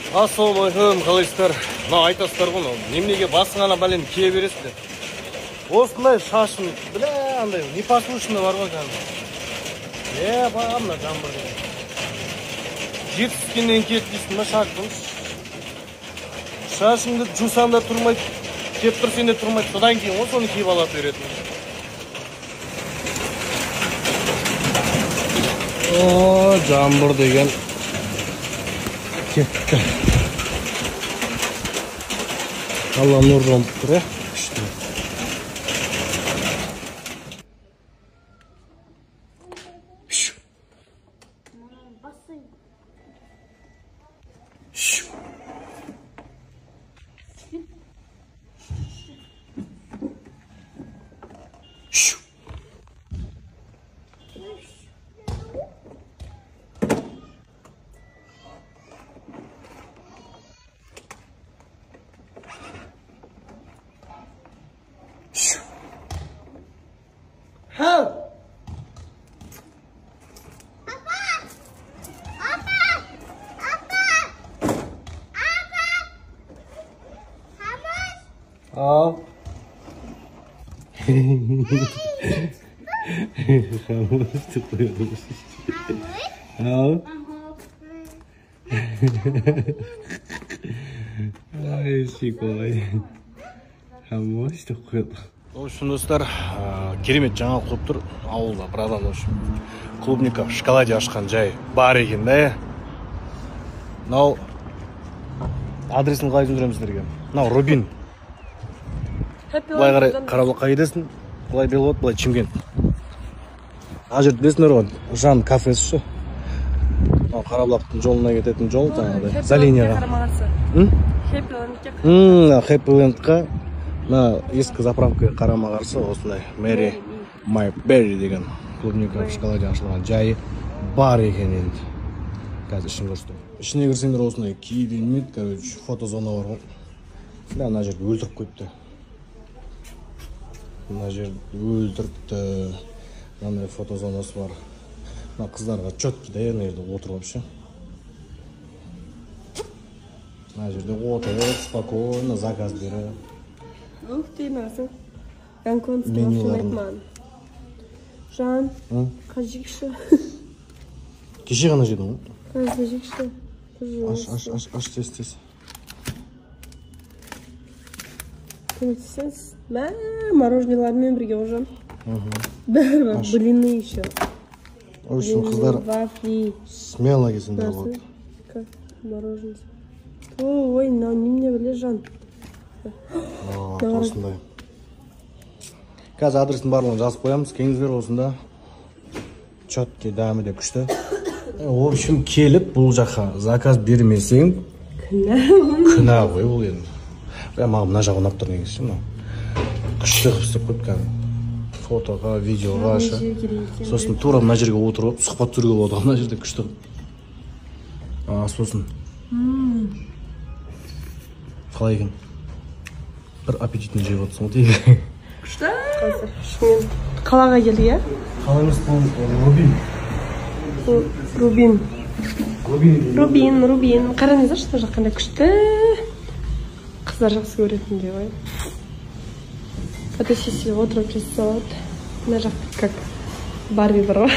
Ассалаумағалейкум, қалайсыздар? Мына айтасыздар ғой, неменеге басыңа бәлем кие бересіздер. Осындай шашым, біле, андай непослушный бар ғой кәдімгі. Бағамда жаңбыр деген. Жетіскеннен кетпейсің ба шашым? Шашыңды жусанда тұрмайды, кеп тұрсен де тұрмайды. Содан кейін ғой соны киіп алып беретін. Жаңбыр деген кетті. Алла нұр жауып тұр, күшті. Help! Oh. Ай, шикой. Хамош деп қойды. В общем, достар, керемет жаңалық болып тұр. Ауылда бір адам, в общем, клубника в шоколаде ашқан жай бар екен, да? Мынау адресін қалай түсіндіремін сіздерге? Мынау Рубин. Былай қарай Қарабұлаққа кетесің, былай Белгород, былай Шымкент. Ана жерді білесіңдер ғой, Жан кафесі ше. Мынау Қарабұлақтың жолына кететін жол, жаңағыдай, за линияға. Хэппилендқа, мына ескі заправкаға қарама-қарсы осындай Мэри Май Берри деген клубника в шоколаде ашылған жайы бар екен енді. Қазір ішін көрсетем. Ішіне кірсеңдер осындай киілмейді, короче, фотозона бар ғой. Мына жерді өлтіріп қойыпты. Мына жерді өлтіріпті. Мынандай фотозонасы бар. Мына қыздарға четкий, да, мына жерде отыр вообще. Мына жерде отыр, спокойно заказ беріп. Ух ты, Маса. Гонконгский Мартман. Жан, қажикші. Кеше ғана жедің ғой? Қажикші. Аш, тез. Көмектесеңіз? Мороженелармен бірге уже. Бәрі бар, блины еще. В общем, қыздар вафли. Смело кесіңдер болады. Как мороженое. Ой, немене біле, Жан. Осындай. Қазір адрестің барлығын жазып қоямыз, келіңіздер осында. Четкий, дәмі де күшті. В общем, келіп бұл жаққа заказ бермесең, күнә ғой ол енді. Маған мына жағы ұнап тұр негізі, күшті қып істеп қойып кәдімгі. Фотоға, видеоға аша. Сосын тура мына жерге отырып, сұхбат түсіруге болады, мына жерде күшті қып. Сосын. Қалай екен? Бір аппетитін жеп отырсың ғой дейгі. Күшті? Қазір, шымен. Қалаға келді, е? Қала емес, Рубин. Қараңыздар, что жаққанда күшті. Қыздар жақсы көретіндей ғой. Фотосессия отырып жасалады. Мына жақты как Барби бар ғой.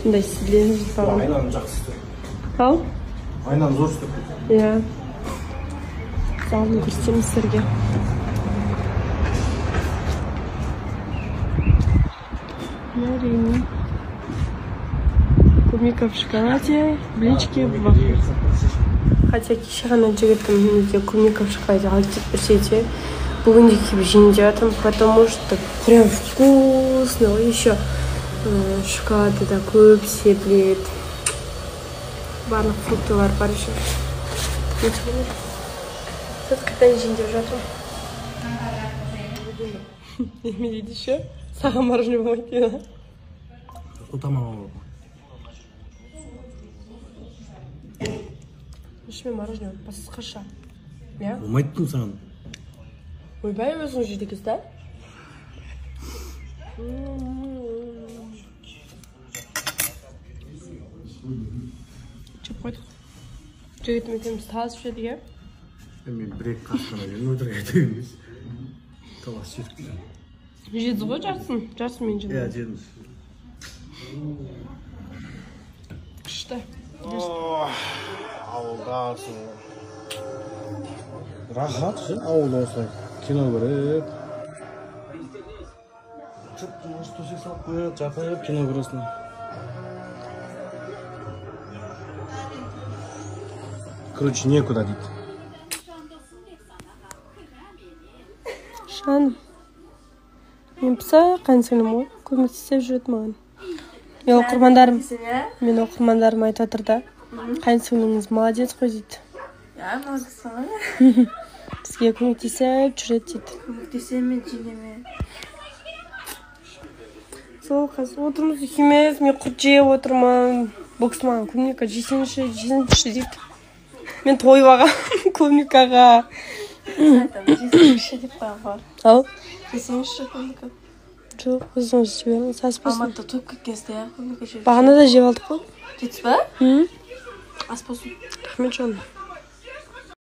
Сондай стиле жасалған. Айнаны жақсы істеп. Ал? Айнаны зор істеп. Иә. Залын көрсетеміз сіздерге. Марина. Клубника в шоколаде, блинчики в вафлях. Хотя кеше ғана жігіттім менде клубника в шоколаде алып кетіп берсете. Бүгінде келіп жейін деп жатырмын, потому что прям вкусно. Еще шоколады да көп себіледі. Барлық фруктылар бар еще. Тут қайтан жейін деп жатырмын. Не дейді еще? Саған мороженое болмайды дейді. Отаман olur. Ішімен мороженое басқаша. Я? Болмайды саған. Ойбай өзің жейді да? Че қойдық? жігітім екеуміз таласып жүрдік, иә? Мен бір-екі қасқана жерін өлтірген емес. Таласып жүрдік. Жедіз ғой жарсын мен жедім. Иә, жедіңіз. Күшті. Ауылдасың. Рахат ше, ауылда осылай кино көріп. Чөптің төсек салып қойып, жатып кино көресің. Короче, некуда дейді. Шаным. Мен піса қансыңым ғой, көмектесіп жүреді маған. Мен оқырмандарым айтып отыр да. Қансыңыңыз молодец қой дейді. Я молодец ғой. Бізге көмектесіп жүреді дейді. Көмектесем мен жеңеме. Сол қазір отырмыз екеуміз, мен құрт жеп отырмын. Бұл кісі маған клубника жесеңші дейді. Мен тойып ағам клубникаға. Жесеңші деп қойған. Ал? Жесеңші клубника. Жоқ, өзіңіз жіберіңіз, аспасын. Алматыда тойып кеткенсіз клубника жеп. Бағана да жеп алдық қой. Жетсіз ба? Hı? Аспасын. Рахмет жаным.